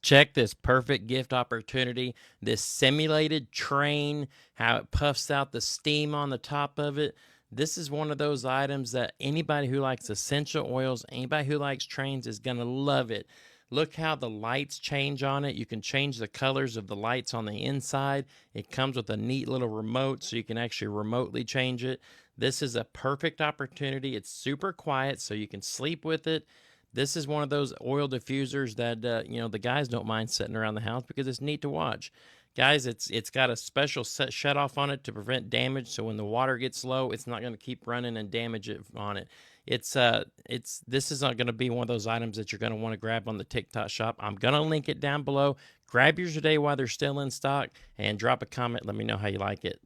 Check this perfect gift opportunity. This simulated train, how it puffs out the steam on the top of it. This is one of those items that anybody who likes essential oils, anybody who likes trains is going to love it. Look how the lights change on it. You can change the colors of the lights on the inside. It comes with a neat little remote so you can actually remotely change it. This is a perfect opportunity. It's super quiet so you can sleep with it. This is one of those oil diffusers that the guys don't mind setting around the house because it's neat to watch. Guys, it's got a special set shut off on it to prevent damage. So when the water gets low, it's not going to keep running and damage it on it. This is not going to be one of those items that you're going to want to grab on the TikTok shop. I'm going to link it down below. Grab yours today while they're still in stock and drop a comment. Let me know how you like it.